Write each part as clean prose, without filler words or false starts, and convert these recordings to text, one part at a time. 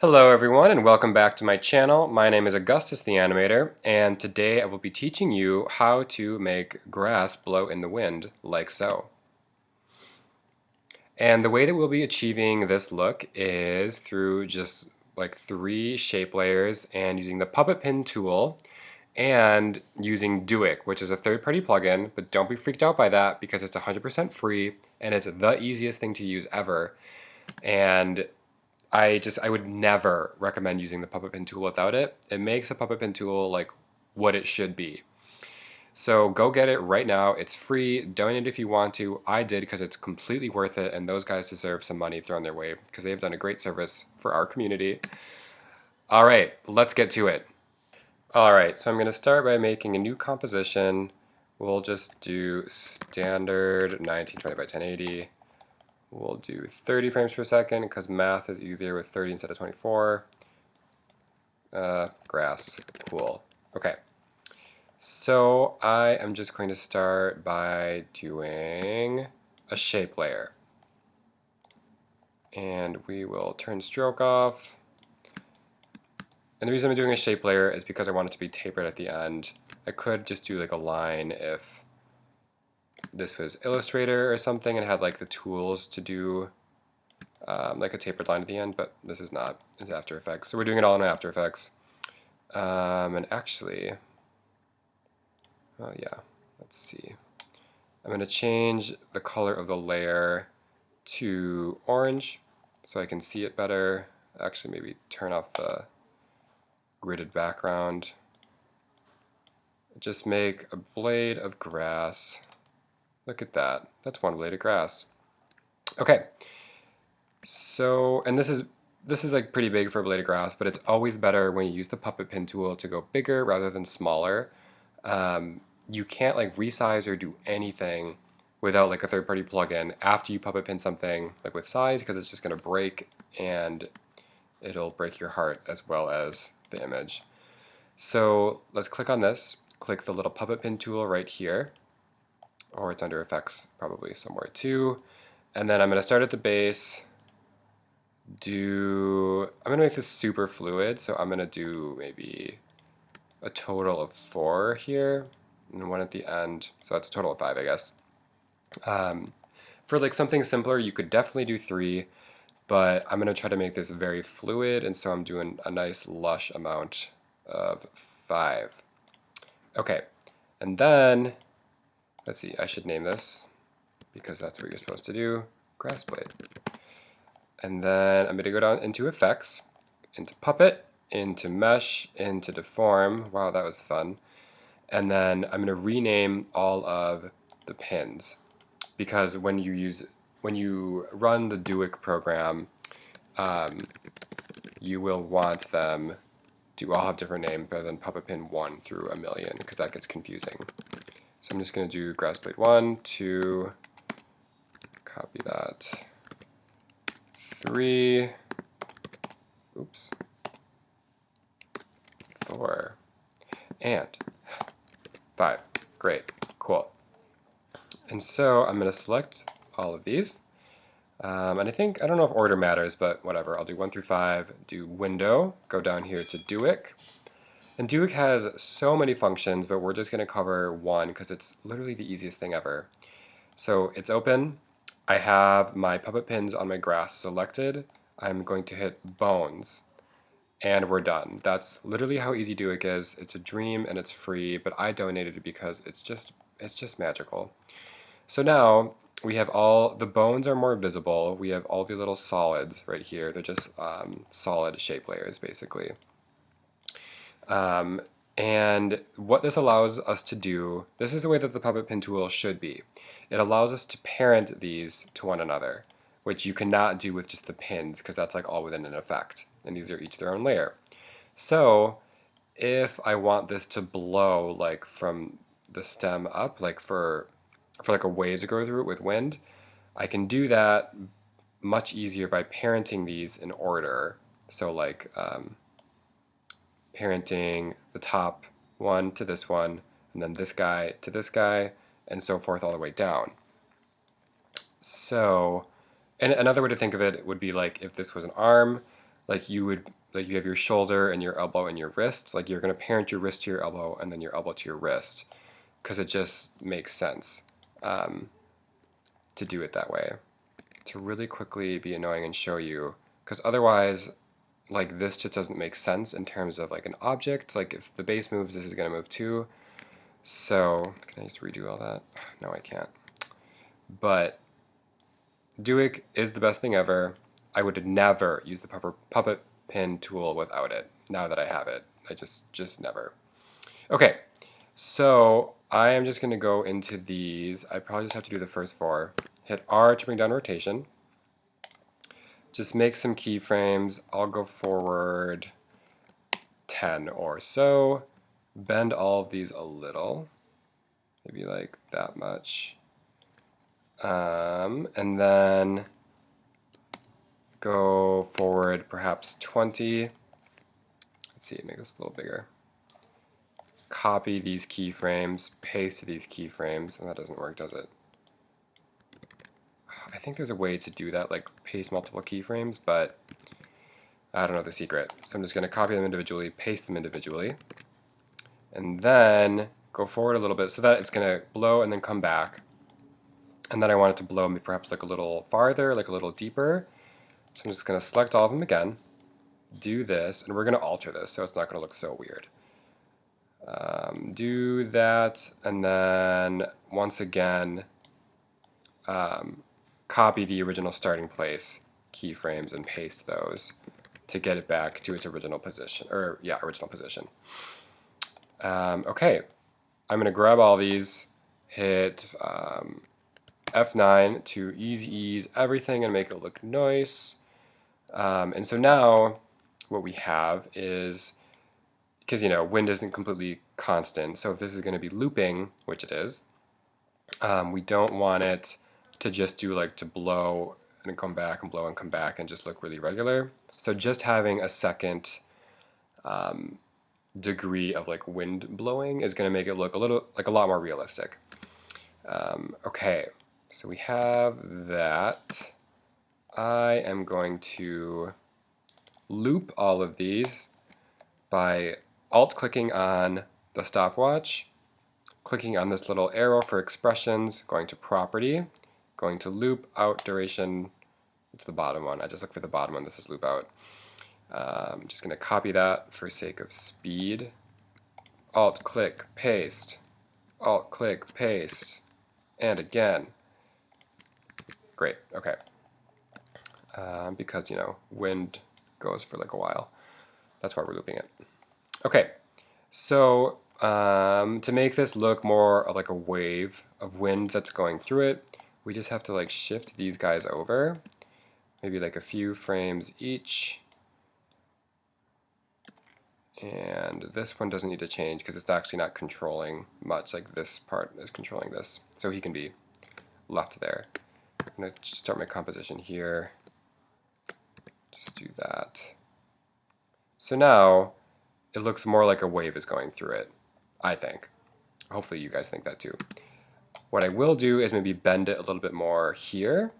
Hello everyone and welcome back to my channel. My name is Augustus the Animator, and today I will be teaching you how to make grass blow in the wind like so. And the way that we'll be achieving this look is through just like 3 shape layers and using the puppet pin tool and using DUIK, which is a third-party plugin, but don't be freaked out by that because it's 100% free and it's the easiest thing to use ever. And I would never recommend using the puppet pin tool without it. It makes a puppet pin tool like what it should be. So go get it right now. It's free. Donate if you want to. I did because it's completely worth it, and those guys deserve some money thrown their way because they have done a great service for our community. All right, let's get to it. All right, so I'm going to start by making a new composition. We'll just do standard 1920 by 1080. We'll do 30 frames per second because math is easier with 30 instead of 24. Grass, cool. Okay, so I am just going to start by doing a shape layer. And we will turn stroke off. And the reason I'm doing a shape layer is because I want it to be tapered at the end. I could just do like a line if this was Illustrator or something and had like the tools to do like a tapered line at the end, but this is not. It's After Effects. So we're doing it all in After Effects. And actually, oh yeah, let's see. I'm going to change the color of the layer to orange so I can see it better. Actually, maybe turn off the gridded background. Just make a blade of grass. Look at that. That's one blade of grass. Okay. So, and this is like pretty big for a blade of grass, but it's always better when you use the puppet pin tool to go bigger rather than smaller. You can't like resize or do anything without like a third-party plugin after you puppet pin something like with size, because it's just going to break and it'll break your heart as well as the image. So let's click on this. Click the little puppet pin tool right here, or it's under effects probably somewhere too. And then I'm going to start at the base. I'm going to make this super fluid, so I'm going to do maybe a total of 4 here and 1 at the end, so that's a total of 5, I guess. For like something simpler, you could definitely do 3, but I'm going to try to make this very fluid, and so I'm doing a nice lush amount of 5. Okay, and then, let's see, I should name this because that's what you're supposed to do, grass blade. And then I'm going to go down into Effects, into Puppet, into Mesh, into Deform. Wow, that was fun. And then I'm going to rename all of the pins, because when you run the DUIK program, you will want them to all have different names rather than puppet pin 1 through 1,000,000, because that gets confusing. So I'm just going to do grass blade 1, 2, copy that, 3, oops, 4, and 5. Great, cool. And so I'm going to select all of these. And I don't know if order matters, but whatever. I'll do 1 through 5, do window, go down here to DUIK. And DUIK has so many functions, but we're just going to cover one because it's literally the easiest thing ever. So it's open. I have my puppet pins on my grass selected. I'm going to hit bones, and we're done. That's literally how easy DUIK is. It's a dream and it's free, but I donated it because it's just magical. So now we have the bones are more visible. We have all these little solids right here. They're just solid shape layers, basically. And what this allows us to do, this is the way that the puppet pin tool should be. It allows us to parent these to one another, which you cannot do with just the pins, because that's like all within an effect. And these are each their own layer. So if I want this to blow like from the stem up, like for like a wave to go through it with wind, I can do that much easier by parenting these in order. So like parenting the top one to this one, and then this guy to this guy, and so forth all the way down. So, and another way to think of it would be like if this was an arm, like you would, like you have your shoulder and your elbow and your wrist, like you're going to parent your wrist to your elbow and then your elbow to your wrist, because it just makes sense to do it that way. To really quickly be annoying and show you, because otherwise, like this just doesn't make sense in terms of like an object. Like if the base moves, this is going to move too. So can I just redo all that? No, I can't. But DUIK is the best thing ever. I would never use the puppet pin tool without it. Now that I have it, I just never. Okay, so I am just going to go into these. I probably just have to do the first 4. Hit R to bring down rotation. Just make some keyframes. I'll go forward 10 or so. Bend all of these a little, maybe like that much. And then go forward perhaps 20. Let's see, make this a little bigger. Copy these keyframes, paste these keyframes, and that doesn't work, does it? I think there's a way to do that, like paste multiple keyframes, but I don't know the secret. So I'm just going to copy them individually, paste them individually, and then go forward a little bit so that it's going to blow and then come back. And then I want it to blow me perhaps like a little farther, like a little deeper. So I'm just going to select all of them again, do this, and we're going to alter this so it's not going to look so weird. Do that, and then once again, copy the original starting place keyframes and paste those to get it back to its original position, or yeah, original position. Okay, I'm going to grab all these, hit F9 to ease everything and make it look nice. And so now what we have is, because you know wind isn't completely constant, so if this is going to be looping, which it is, we don't want it to just do like to blow and come back and blow and come back and just look really regular. So just having a second degree of like wind blowing is going to make it look a little like a lot more realistic. Okay, so we have that. I am going to loop all of these by alt-clicking on the stopwatch, clicking on this little arrow for expressions, going to property, going to loop out duration. It's the bottom one. I just look for the bottom one. This is loop out. I'm just going to copy that for sake of speed. Alt-click, paste. Alt-click, paste. And again. Great. Okay. Because, you know, wind goes for like a while. That's why we're looping it. Okay, so to make this look more like a wave of wind that's going through it, we just have to like shift these guys over, maybe like a few frames each. And this one doesn't need to change because it's actually not controlling much, like this part is controlling this. So he can be left there. I'm going to start my composition here. Just do that. So now it looks more like a wave is going through it, I think. Hopefully you guys think that too. What I will do is maybe bend it a little bit more here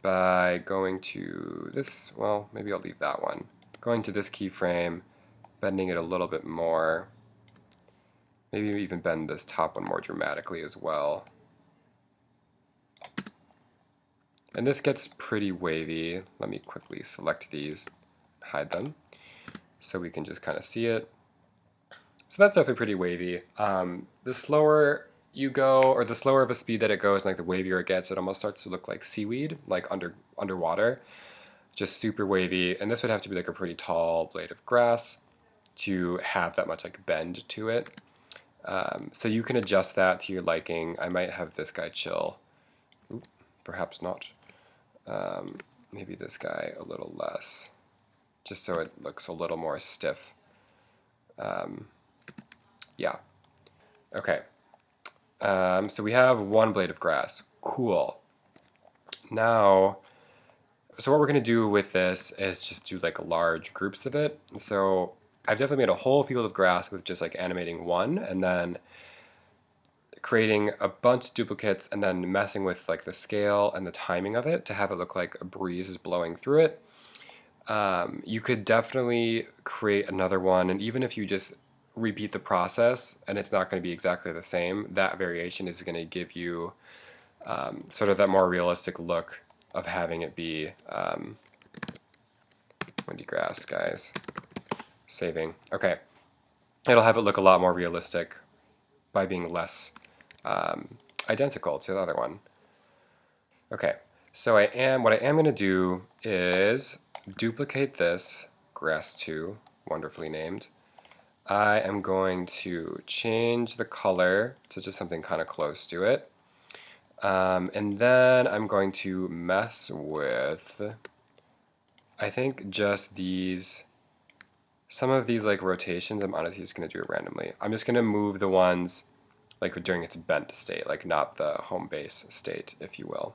by going to this, well, maybe I'll leave that one. Going to this keyframe, bending it a little bit more. Maybe even bend this top one more dramatically as well. And this gets pretty wavy. Let me quickly select these, hide them, so we can just kind of see it. So that's definitely pretty wavy. The slower you go, or the slower of a speed that it goes, like the wavier it gets, it almost starts to look like seaweed, like underwater. Just super wavy. And this would have to be like a pretty tall blade of grass to have that much like bend to it. So you can adjust that to your liking. I might have this guy chill. Ooh, perhaps not. Maybe this guy a little less, just so it looks a little more stiff. Yeah. Okay. So we have one blade of grass. Cool. Now, so what we're going to do with this is just do like large groups of it. So I've definitely made a whole field of grass with just like animating one, and then creating a bunch of duplicates and then messing with like the scale and the timing of it to have it look like a breeze is blowing through it. You could definitely create another one, and even if you just repeat the process and it's not going to be exactly the same, that variation is going to give you sort of that more realistic look of having it be windy grass, guys. Saving. Okay. It'll have it look a lot more realistic by being less identical to the other one. Okay, so what I am going to do is duplicate this grass 2, wonderfully named. I am going to change the color to just something kind of close to it. And then I'm going to mess with, I think, just some of these like rotations. I'm honestly just going to do it randomly. I'm just going to move the ones like during its bent state, like not the home base state, if you will.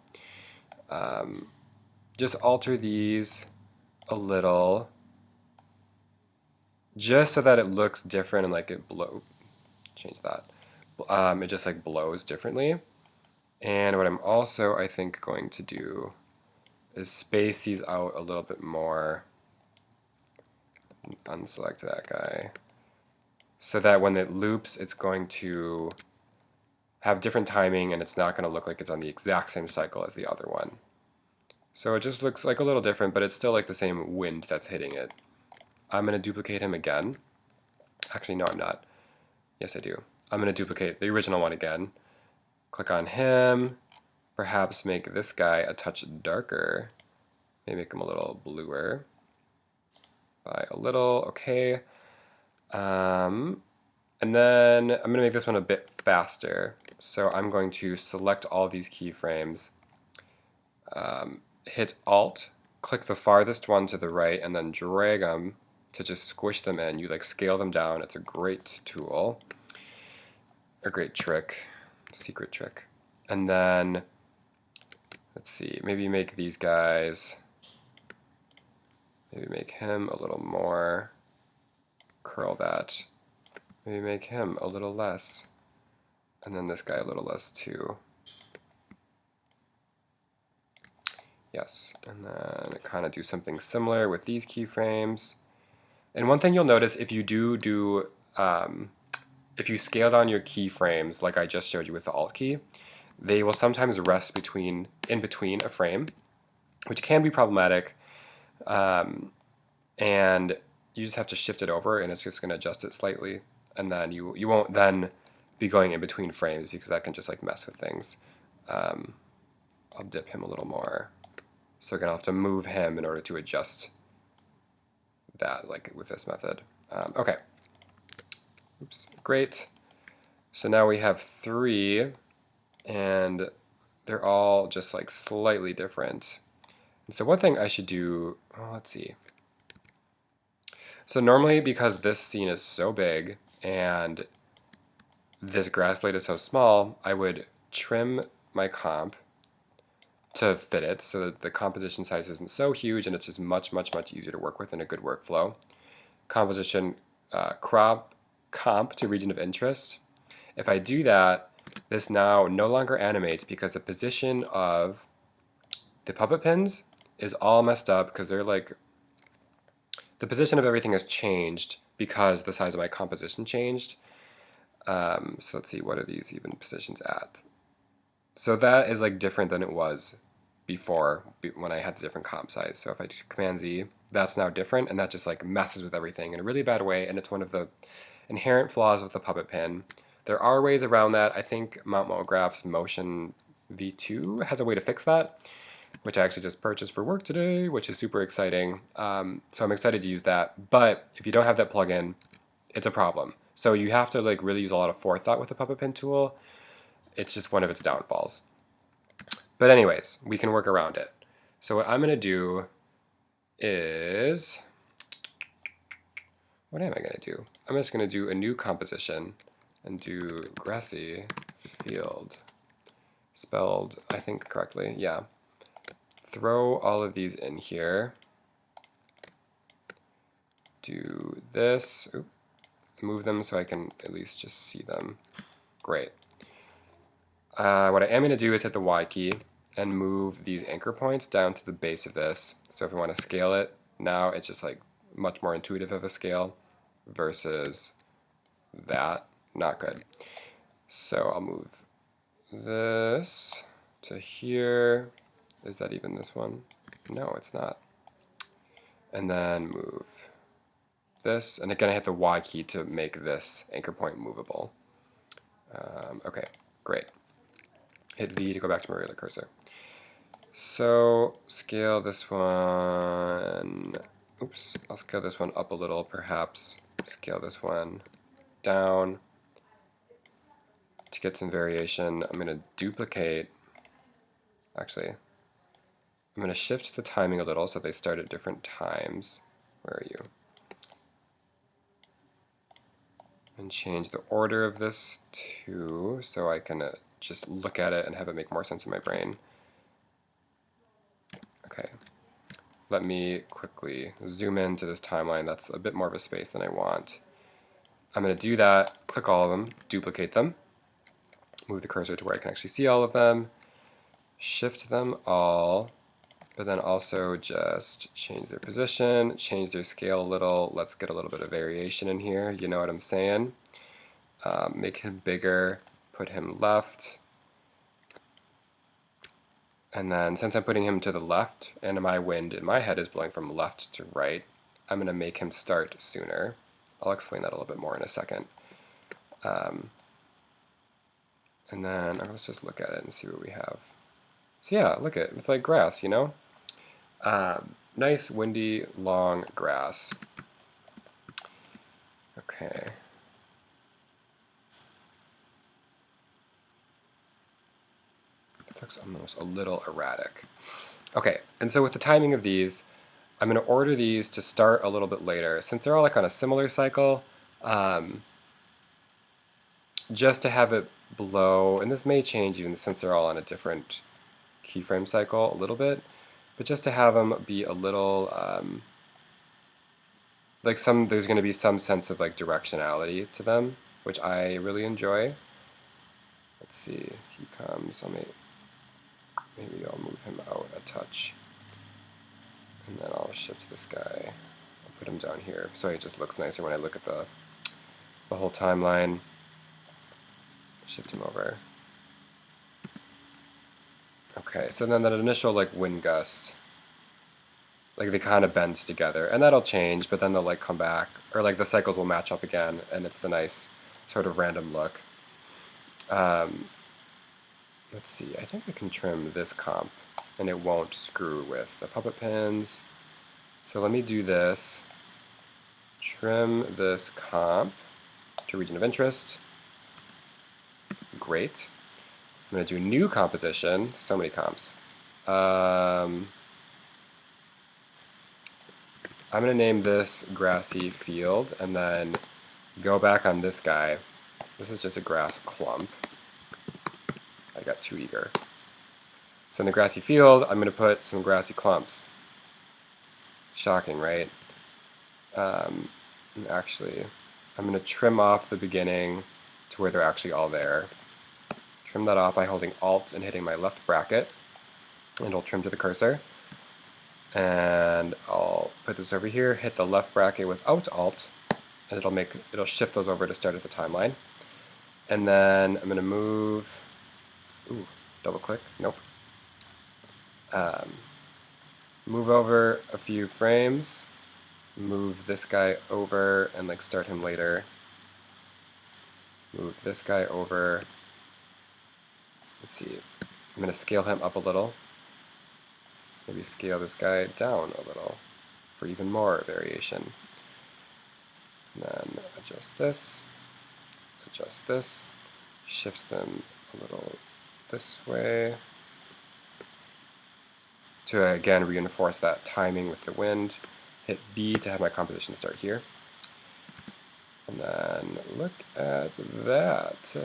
Just alter these a little, just so that it looks different and like change that. It just like blows differently. And what I'm also, I think, going to do is space these out a little bit more. Unselect that guy. So that when it loops, it's going to have different timing and it's not going to look like it's on the exact same cycle as the other one. So it just looks like a little different, but it's still like the same wind that's hitting it. I'm going to duplicate him again. Actually, no, I'm not. Yes, I do. I'm going to duplicate the original one again. Click on him. Perhaps make this guy a touch darker. Maybe make him a little bluer. By a little, okay. And then I'm going to make this one a bit faster. So I'm going to select all these keyframes. Hit Alt, click the farthest one to the right, and then drag them to just squish them in. You like scale them down. It's a great tool, a great trick, secret trick. And then let's see, maybe make these guys, maybe make him a little more, curl that, maybe make him a little less, and then this guy a little less too. Yes, and then kind of do something similar with these keyframes. And one thing you'll notice if you if you scale down your keyframes like I just showed you with the Alt key, they will sometimes rest in between a frame, which can be problematic. And you just have to shift it over and it's just going to adjust it slightly. And then you won't then be going in between frames because that can just like mess with things. I'll dip him a little more. So we're going to have to move him in order to adjust that, like with this method. Okay. Oops. Great. So now we have 3, and they're all just like slightly different. And so one thing I should do, well, let's see. So normally, because this scene is so big and this grass blade is so small, I would trim my comp to fit it so that the composition size isn't so huge and it's just much easier to work with in a good workflow. Composition crop comp to region of interest. If I do that, this now no longer animates because the position of the puppet pins is all messed up because they're like, the position of everything has changed because the size of my composition changed. So let's see, what are these even positions at? So that is like different than it was before when I had the different comp size. So if I do Command Z, that's now different, and that just like messes with everything in a really bad way, and it's one of the inherent flaws with the puppet pin. There are ways around that. I think Mount Mograph's Motion V2 has a way to fix that, which I actually just purchased for work today, which is super exciting. So I'm excited to use that. But if you don't have that plugin, it's a problem. So you have to like really use a lot of forethought with the puppet pin tool. It's just one of its downfalls. But anyways, we can work around it. So what I'm going to do is, what am I going to do? I'm just going to do a new composition and do grassy field, spelled I think correctly, yeah. Throw all of these in here. Do this, oops, move them so I can at least just see them. Great. What I am going to do is hit the Y key and move these anchor points down to the base of this. So if we want to scale it, Now it's just like much more intuitive of a scale versus that. Not good. So I'll move this to here. Is that even this one? No, it's not. And then move this. And again, I hit the Y key to make this anchor point movable. Okay, great. Hit V to go back to my regular cursor. So scale this one. Oops, I'll scale this one up a little, perhaps. Scale this one down. To get some variation, I'm going to duplicate. Actually, I'm going to shift the timing a little so they start at different times. Where are you? And change the order of this too, so I can just look at it and have it make more sense in my brain. Okay, let me quickly zoom into this timeline. That's a bit more of a space than I want. I'm going to do that, click all of them, duplicate them, move the cursor to where I can actually see all of them, shift them all, but then also just change their position, change their scale a little. Let's get a little bit of variation in here, you know what I'm saying? Make him bigger, put him left, and then since I'm putting him to the left and my wind in my head is blowing from left to right, I'm going to make him start sooner. I'll explain that a little bit more in a second. And then let's just look at it and see what we have. So yeah, look at it. It's like grass, you know? Nice, windy, long grass. Okay. It looks almost a little erratic. Okay, and so with the timing of these, I'm going to order these to start a little bit later. Since they're all like on a similar cycle, just to have it blow, and this may change even since they're all on a different keyframe cycle a little bit, but just to have them be a little, like there's going to be some sense of like directionality to them, which I really enjoy. Let's see, he comes, maybe I'll move him out a touch. And then I'll shift this guy. I'll put him down here so he just looks nicer when I look at the whole timeline. Shift him over. Okay, so then that initial like wind gust, like they kind of bend together, and that'll change, but then they'll like come back, or like the cycles will match up again, and it's the nice sort of random look. Let's see, I think I can trim this comp, and it won't screw with the puppet pins. So let me do this. Trim this comp to region of interest. Great. I'm going to do new composition. So many comps. I'm going to name this grassy field and then go back on this guy. This is just a grass clump. I got too eager. So in the grassy field, I'm going to put some grassy clumps. Shocking, right? Actually, I'm going to trim off the beginning to where they're actually all there. Trim that off by holding Alt and hitting my left bracket, and it'll trim to the cursor. And I'll put this over here, hit the left bracket without Alt, and it'll shift those over to start at the timeline. And then I'm going to move, double click, nope. Move over a few frames, move this guy over and like start him later. Move this guy over. Let's see, I'm going to scale him up a little. Maybe scale this guy down a little for even more variation. And then adjust this, shift them a little this way to again reinforce that timing with the wind. Hit B to have my composition start here. And then look at that.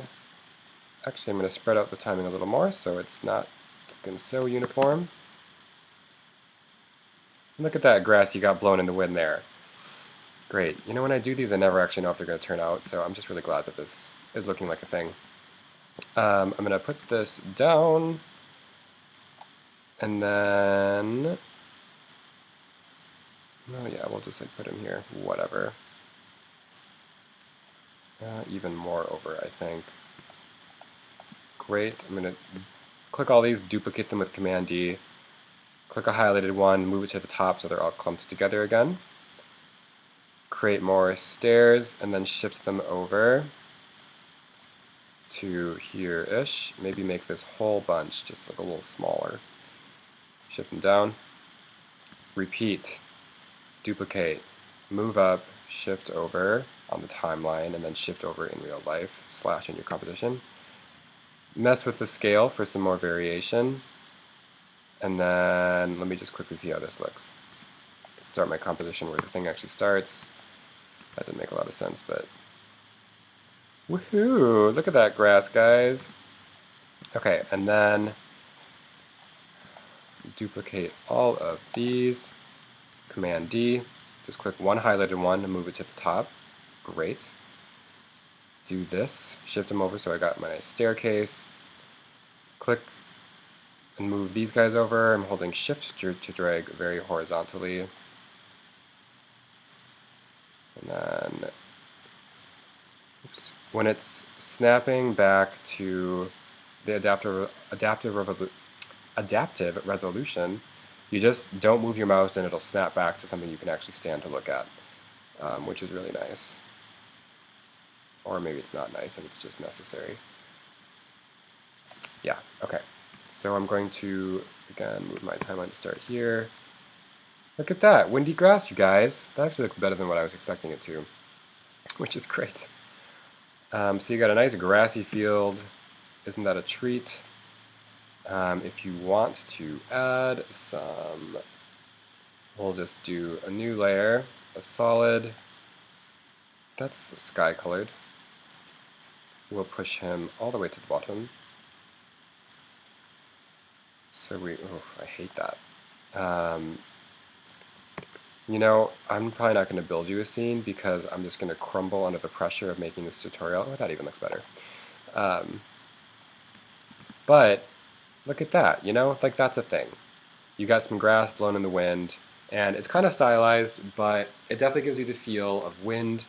Actually, I'm going to spread out the timing a little more so it's not looking so uniform. Look at that grass you got blown in the wind there. Great. You know, when I do these, I never actually know if they're going to turn out, so I'm just really glad that this is looking like a thing. I'm going to put this down, and then Oh yeah, we'll just like put him here, whatever. Even more over, I think. Great, I'm gonna click all these, duplicate them with Command D, click a highlighted one, move it to the top so they're all clumped together again. Create more stairs and then shift them over to here-ish. Maybe make this whole bunch just like a little smaller. Shift them down. Repeat. Duplicate. Move up. Shift over on the timeline and then shift over in real life. Slash in your composition. Mess with the scale for some more variation. And then let me just quickly see how this looks. Start my composition where the thing actually starts. That didn't make a lot of sense, but woohoo! Look at that grass, guys. Okay, and then duplicate all of these. Command D. Just click one highlighted one and move it to the top. Great. Do this. Shift them over so I got my staircase. Click and move these guys over. I'm holding Shift to drag very horizontally. And then, oops, when it's snapping back to the adaptive resolution, you just don't move your mouse and it'll snap back to something you can actually stand to look at, which is really nice. Or maybe it's not nice and it's just necessary. Yeah, okay. So I'm going to, again, move my timeline to start here. Look at that, windy grass, you guys. That actually looks better than what I was expecting it to, which is great. So you got a nice grassy field. Isn't that a treat? If you want to add some, we'll just do a new layer, a solid. That's sky colored. We'll push him all the way to the bottom. So I hate that. You know, I'm probably not going to build you a scene because I'm just going to crumble under the pressure of making this tutorial. Oh, that even looks better. But look at that, you know, like that's a thing. You got some grass blown in the wind, and it's kind of stylized, but it definitely gives you the feel of wind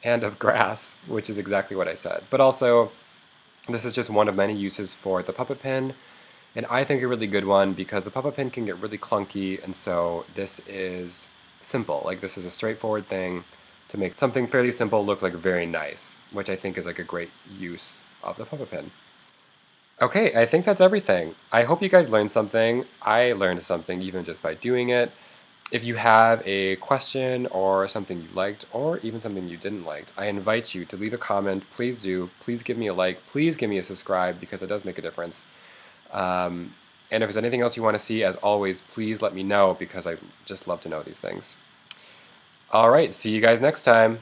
and of grass, which is exactly what I said. But also, this is just one of many uses for the puppet pin, and I think a really good one because the puppet pin can get really clunky, and so this is simple. Like, this is a straightforward thing to make something fairly simple look like very nice, which I think is like a great use of the puppet pin. Okay, I think that's everything. I hope you guys learned something. I learned something even just by doing it. If you have a question or something you liked or even something you didn't like, I invite you to leave a comment. Please do. Please give me a like. Please give me a subscribe because it does make a difference. And if there's anything else you want to see, as always, please let me know because I just love to know these things. All right, see you guys next time.